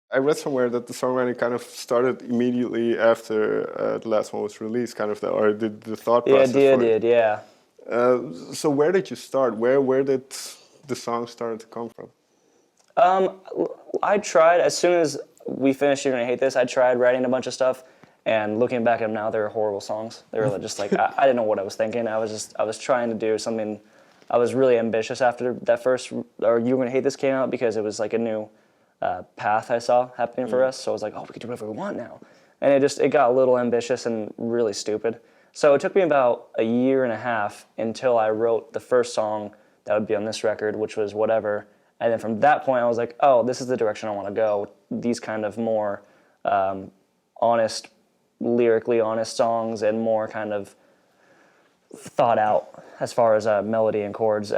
I read somewhere that the songwriting kind of started immediately after the last one was released, kind of the thought The process idea for it. did, yeah. So where did you start? Where did the song start to come from? I tried, as soon as we finished You're Gonna Hate This, I tried writing a bunch of stuff, and looking back at them now, they're horrible songs. They were just like, I didn't know what I was thinking. I was trying to do something. I was really ambitious after that first, or You're Gonna Hate This came out, because it was like a new path I saw happening for us. So I was like, oh, we can do whatever we want now. And it got a little ambitious and really stupid. So it took me about a year and a half until I wrote the first song that would be on this record, which was Whatever. And then from that point, I was like, oh, this is the direction I want to go. These kind of more honest, lyrically honest songs, and more kind of thought out as far as melody and chords.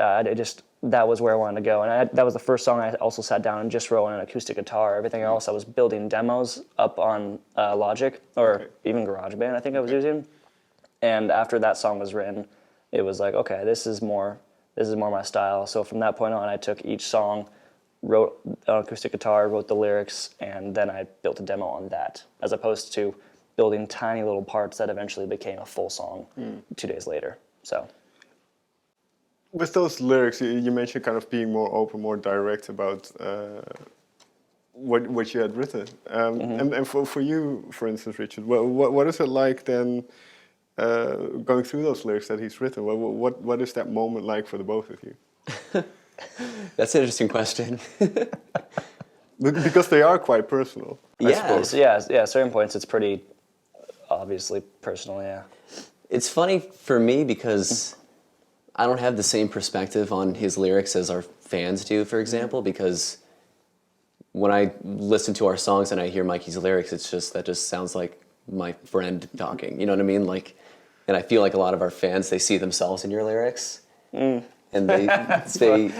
That was where I wanted to go. And that was the first song I also sat down and just wrote on an acoustic guitar. Everything else, I was building demos up on Logic, or even GarageBand, I think I was using. And after that song was written, it was like, okay, this is more my style. So from that point on, I took each song, wrote on acoustic guitar, wrote the lyrics, and then I built a demo on that, as opposed to building tiny little parts that eventually became a full song 2 days later. So with those lyrics, you mentioned kind of being more open, more direct about what you had written. And for you, for instance, Richard, what is it like then going through those lyrics that he's written? What is that moment like for the both of you? That's an interesting question. Because they are quite personal, I suppose. Yeah. Certain points, it's pretty obviously personal. Yeah. It's funny for me because I don't have the same perspective on his lyrics as our fans do, for example, because when I listen to our songs and I hear Mikey's lyrics, that just sounds like my friend talking. You know what I mean? Like, and I feel like a lot of our fans, they see themselves in your lyrics, and they see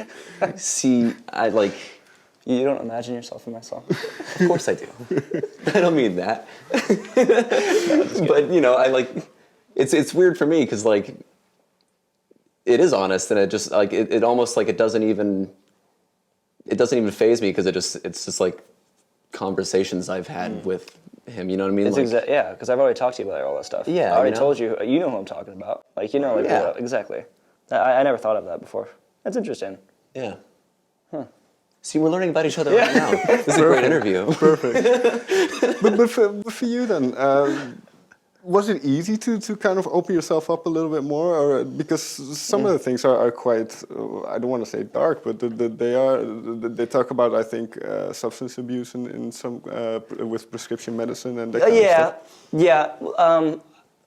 You don't imagine yourself in my song? Of course I do. I don't mean that. But it's weird for me because it is honest, and it just it almost it doesn't even faze me because it's just like conversations I've had with him. You know what I mean? Yeah, because I've already talked to you about all that stuff. Yeah, I already told you. You know who I'm talking about. Yeah. Exactly. I never thought of that before. That's interesting. Yeah. Huh. See, we're learning about each other right now. This is a great interview. Perfect. but for you then, was it easy to kind of open yourself up a little bit more, or because some of the things are quite, I don't want to say dark, but they talk about, I think, substance abuse in some with prescription medicine and that kind of stuff. Yeah.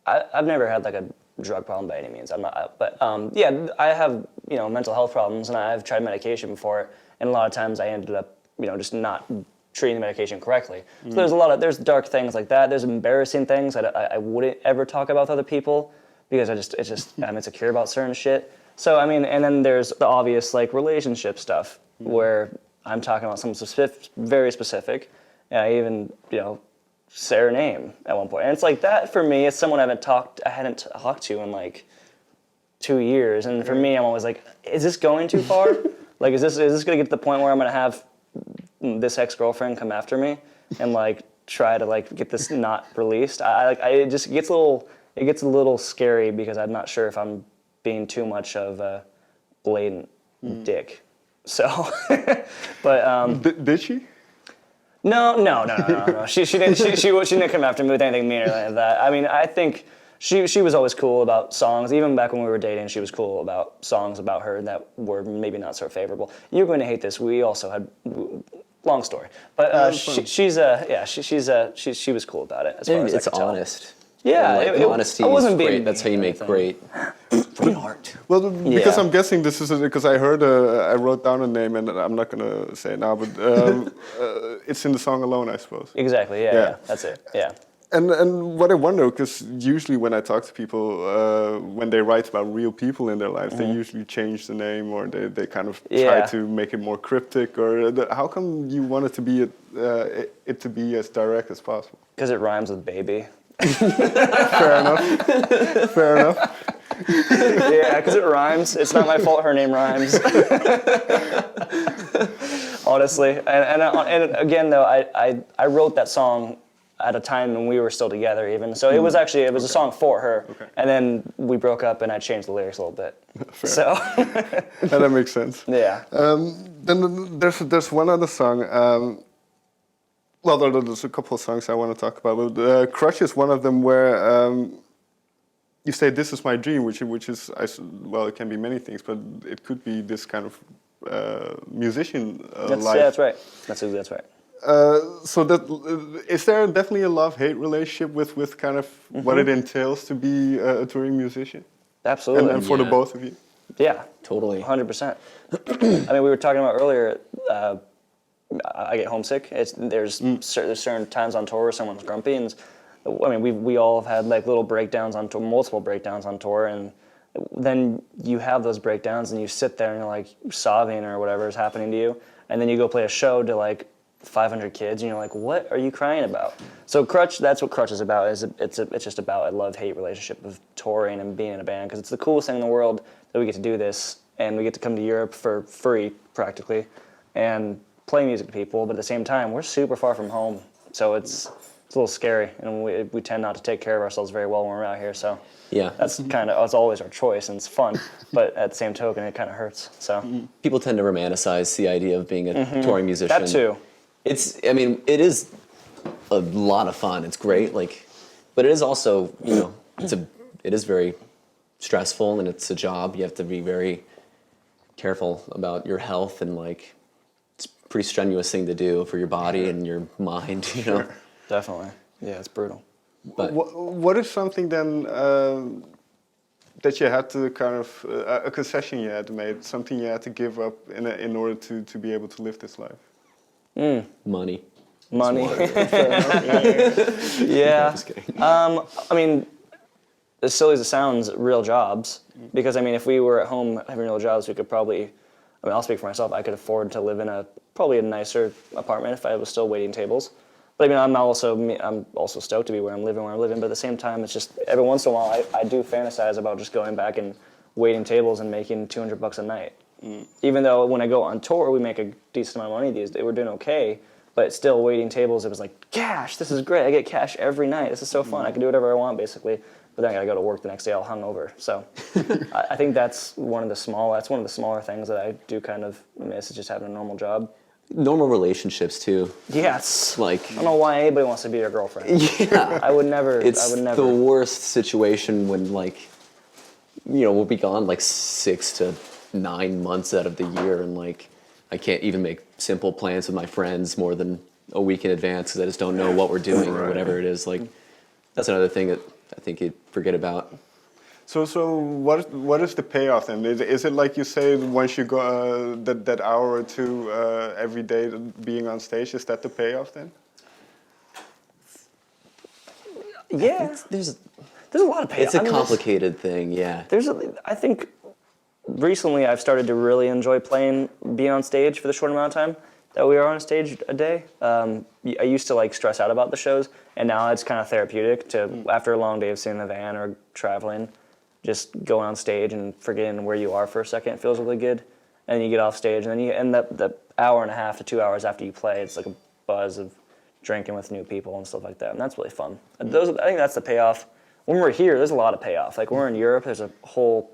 I've never had a drug problem by any means. I'm not, but I have mental health problems, and I've tried medication before, and a lot of times I ended up just not treating the medication correctly. So there's dark things like that. There's embarrassing things that I wouldn't ever talk about with other people because I'm insecure about certain shit. So I mean, and then there's the obvious relationship stuff where I'm talking about something very specific. And I even say her name at one point, and it's like that for me. It's someone I hadn't talked to in 2 years, and for me, I'm always like, is this going too far? Is this going to get to the point where I'm going to have this ex-girlfriend come after me and try to get this not released? It gets a little scary because I'm not sure if I'm being too much of a blatant dick. So, but Did she? No. She didn't come after me with anything mean or anything like that. I mean, I think she was always cool about songs. Even back when we were dating, she was cool about songs about her that were maybe not so favorable. You're Going to Hate This. We also had long story, but she was cool about it. As far as it's honest. Yeah, honesty is great. That's how you make great art. Well, because I'm guessing this is because I wrote down a name and I'm not gonna say it now, but it's in the song Alone, I suppose. Exactly. Yeah. That's it. Yeah. And what I wonder, because usually when I talk to people, when they write about real people in their lives, they usually change the name or they kind of try to make it more cryptic. Or how come you want it to be as direct as possible? Because it rhymes with baby. Fair enough. Yeah, because it rhymes. It's not my fault her name rhymes. honestly. And again, though, I wrote that song at a time when we were still together even. So it was a song for her. Okay. And then we broke up and I changed the lyrics a little bit. Fair. So that makes sense. Yeah. Then there's one other song. Well, there's a couple of songs I want to talk about. But CRUTCH is one of them where you say, "This is my dream," which is well, it can be many things, but it could be this kind of musician life. Yeah, that's right. That's right. So is there definitely a love-hate relationship with kind of what it entails to be a touring musician? Absolutely. And for the both of you? Yeah. Totally. 100%. I mean, we were talking about earlier, I get homesick. There's certain times on tour where someone's grumpy, and I mean, we all have had like little breakdowns on tour, multiple breakdowns on tour, and then you have those breakdowns and you sit there and you're like sobbing or whatever is happening to you, and then you go play a show to like 500 kids and you're like, what are you crying about? So CRUTCH, that's what CRUTCH is about. It's just about a love-hate relationship of touring and being in a band, because it's the coolest thing in the world that we get to do this, and we get to come to Europe for free practically and play music to people, but at the same time we're super far from home, so it's a little scary, and we tend not to take care of ourselves very well when we're out here. So yeah, that's always our choice, and it's fun. But at the same token, it kind of hurts. So people tend to romanticize the idea of being a touring musician. That too. It is a lot of fun. It's great, but it is also, it is very stressful, and it's a job. You have to be very careful about your health, and it's a pretty strenuous thing to do for your body and your mind. Sure. Definitely. Yeah, it's brutal. But what is something then that you had to kind of a concession you had to make, something you had to give up in order to be able to live this life? Money. Yeah. Just kidding. I mean, as silly as it sounds, real jobs. Because I mean, if we were at home having real jobs, we could probably. I mean, I'll speak for myself. I could afford to live in probably a nicer apartment if I was still waiting tables. But I mean, I'm also stoked to be where I'm living. But at the same time, it's just every once in a while I do fantasize about just going back and waiting tables and making $200 a night. Even though when I go on tour, we make a decent amount of money these days. We're doing okay, but still waiting tables. It was like cash. This is great. I get cash every night. This is so fun. I can do whatever I want basically. But then I gotta go to work the next day all hungover. So I think that's one of the smaller things that I do kind of miss, is just having a normal job. Normal relationships too. Yes. I don't know why anybody wants to be your girlfriend. Yeah. I would never. It's the worst situation when we'll be gone 6 to 9 months out of the year, and I can't even make simple plans with my friends more than a week in advance because I just don't know what we're doing or whatever it is. That's another thing that I think you forget about. So what is the payoff then? Is it like you say, once you go that hour or two every day being on stage, is that the payoff then? Yeah, there's a lot of payoff. It's a complicated thing, yeah. I think recently I've started to really enjoy being on stage for the short amount of time that we are on stage a day. I used to stress out about the shows, and now it's kind of therapeutic to, after a long day of sitting in the van or traveling, just going on stage and forgetting where you are for a second. It feels really good. And then you get off stage, and then you end up the hour and a half to 2 hours after you play, it's like a buzz of drinking with new people and stuff like that, and that's really fun. I think that's the payoff. When we're here, there's a lot of payoff. When we're in Europe, there's a whole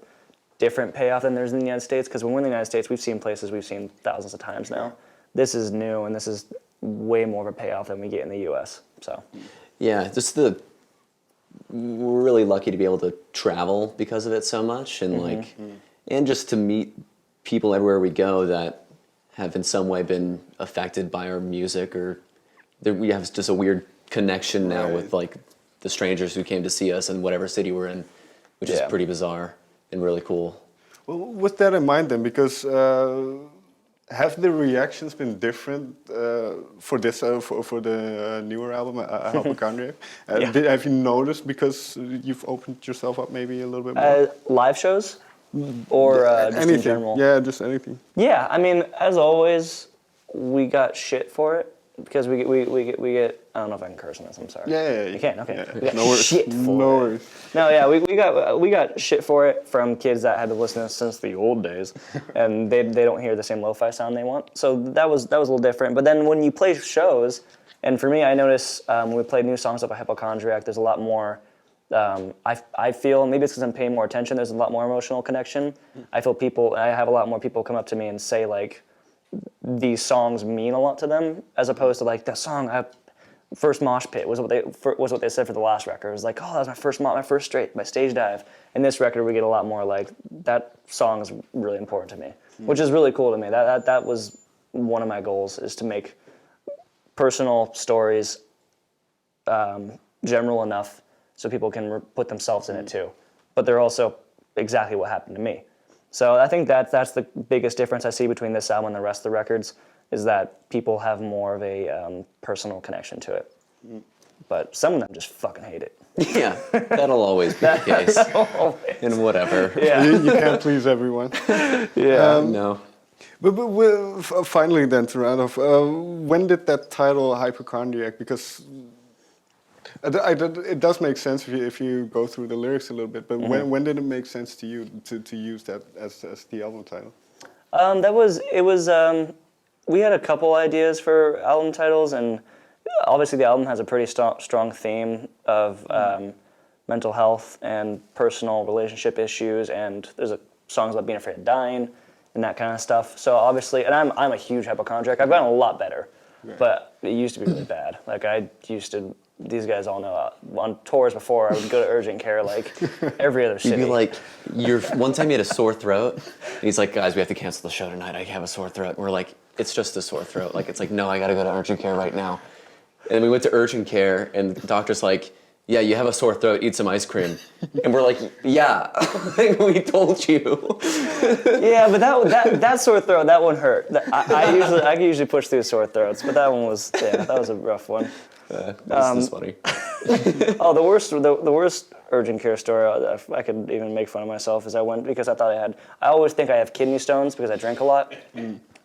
different payoff than there's in the United States, because when we're in the United States, we've seen places we've seen thousands of times now. This is new, and this is way more of a payoff than we get in the U.S. So, yeah, we're really lucky to be able to travel because of it so much, and and just to meet people everywhere we go that have in some way been affected by our music, or we have just a weird connection now with the strangers who came to see us in whatever city we're in, which is pretty bizarre and really cool. Well, with that in mind then, because have the reactions been different for this for the newer album, Hypochondriac? Have you noticed, because you've opened yourself up maybe a little bit more? Live shows? Or just in general? Yeah, just anything. Yeah, I mean, as always, we got shit for it. because we get, I don't know if I can curse on this, I'm sorry. Yeah, You can, okay. Yeah. We got No worries. shit for No it. worries. No, yeah, we got shit for it from kids that had to listen to us since the old days, and they don't hear the same lo-fi sound they want. So that was a little different. But then when you play shows, and for me, I notice when we play new songs up at Hypochondriac, there's a lot more. I feel, maybe it's because I'm paying more attention, there's a lot more emotional connection. I have a lot more people come up to me and say like, these songs mean a lot to them, as opposed to like the song first mosh pit was what they said for the last record. It was like, oh, that was my first straight, my stage dive. And this record we get a lot more like that song is really important to me, which is really cool to me. That was one of my goals, is to make personal stories general enough so people can put themselves in it too, but they're also exactly what happened to me. So I think that's the biggest difference I see between this album and the rest of the records, is that people have more of a personal connection to it. But some of them just fucking hate it. Yeah, that'll always be the case. And whatever. Yeah. You can't please everyone. Yeah. No. But finally then, to round off, when did that title Hypochondriac, because it does make sense if you go through the lyrics a little bit, but when did it make sense to you to use that as the album title? We had a couple ideas for album titles, and obviously the album has a pretty strong theme of mental health and personal relationship issues, and there's songs about being afraid of dying and that kind of stuff. So obviously, and I'm a huge hypochondriac. I've gotten a lot better, but it used to be really bad. Like these guys all know, on tours before, I would go to urgent care like every other city. You'd be like, one time you had a sore throat, and he's like, guys, we have to cancel the show tonight. I have a sore throat. And we're like, it's just a sore throat. Like, it's like, no, I got to go to urgent care right now. And we went to urgent care, and the doctor's like, yeah, you have a sore throat, eat some ice cream. And we're like, yeah, like we told you. Yeah, but that sore throat, that one hurt. I can usually push through sore throats, but that one was, that was a rough one. This is funny. Oh, the worst urgent care story, I could even make fun of myself, is I went because I always think I have kidney stones because I drink a lot.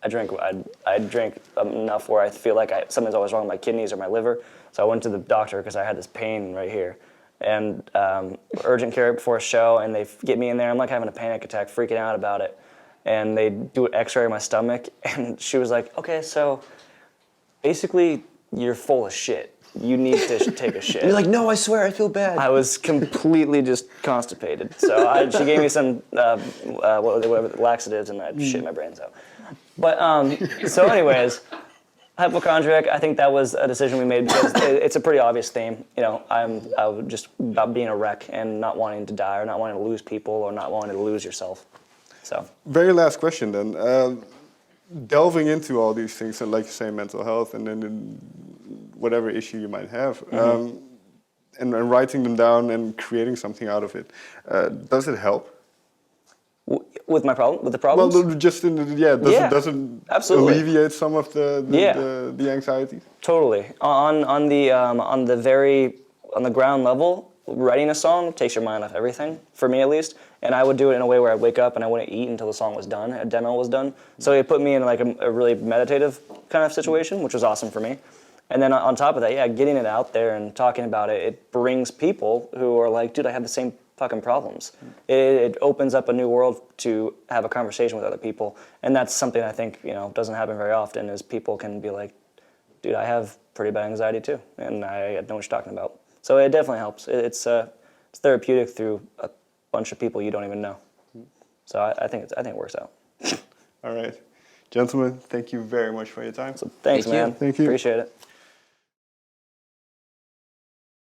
I drink enough where I feel like something's always wrong with my kidneys or my liver. So I went to the doctor because I had this pain right here. And urgent care before a show, and they get me in there. I'm like having a panic attack, freaking out about it. And they do an x-ray of my stomach, and she was like, okay, so basically you're full of shit. You need to take a shit. And you're like, no, I swear, I feel bad. I was completely just constipated. So she gave me some whatever laxatives, and I shit my brains out. But so anyways, Hypochondriac, I think that was a decision we made because it's a pretty obvious theme. You know, I was just about being a wreck and not wanting to die, or not wanting to lose people, or not wanting to lose yourself. So very last question then. Delving into all these things, and like you say, mental health, and then whatever issue you might have, and writing them down and creating something out of it, does it help? With the problems? Well, just does it absolutely alleviate some of the anxieties? Totally. On the ground level, writing a song takes your mind off everything, for me at least. And I would do it in a way where I'd wake up and I wouldn't eat until the song was done, a demo was done. So it put me in like a really meditative kind of situation, which was awesome for me. And then on top of that, getting it out there and talking about it, it brings people who are like, dude, I have the same fucking problems. It opens up a new world to have a conversation with other people. And that's something I think, doesn't happen very often, is people can be like, dude, I have pretty bad anxiety too, and I know what you're talking about. So it definitely helps. It's therapeutic through a bunch of people you don't even know. So I think it works out. All right. Gentlemen, thank you very much for your time. So thanks, man. Thank you. Appreciate it.